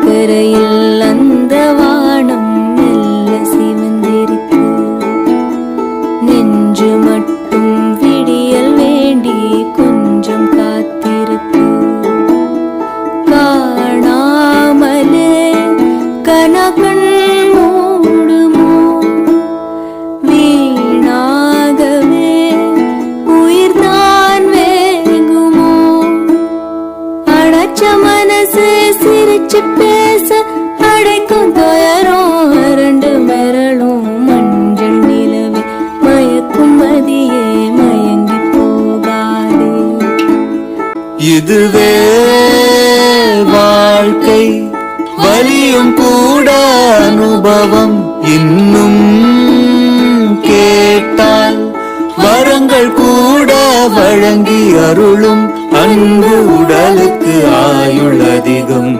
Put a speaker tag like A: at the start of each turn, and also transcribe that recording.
A: கரையில் அந்த வானம் மெல்ல சிவந்திருக்கு. நெஞ்சு மட்டும் விடியல் வேண்டி கொஞ்சம் காத்திருக்கு. காணாமலே கனகண் மூடுமோ, வீணாகவே உயிர்தான் வேகுமோ. அடைச்ச மனசு சிரிச்சு பேச அடைக்கும் துயரம் அரண்டு மிரளும். மஞ்சள் நிலவே மயக்கும் மதியே மயங்கி போகாதே.
B: இதுவே வாழ்க்கை, வலியும் கூட அனுபவம். இன்னும் கேட்டால் வரங்கள் கூட வழங்கி அருளும். அன்பு உடலுக்கு ஆயுள் அதிகம்.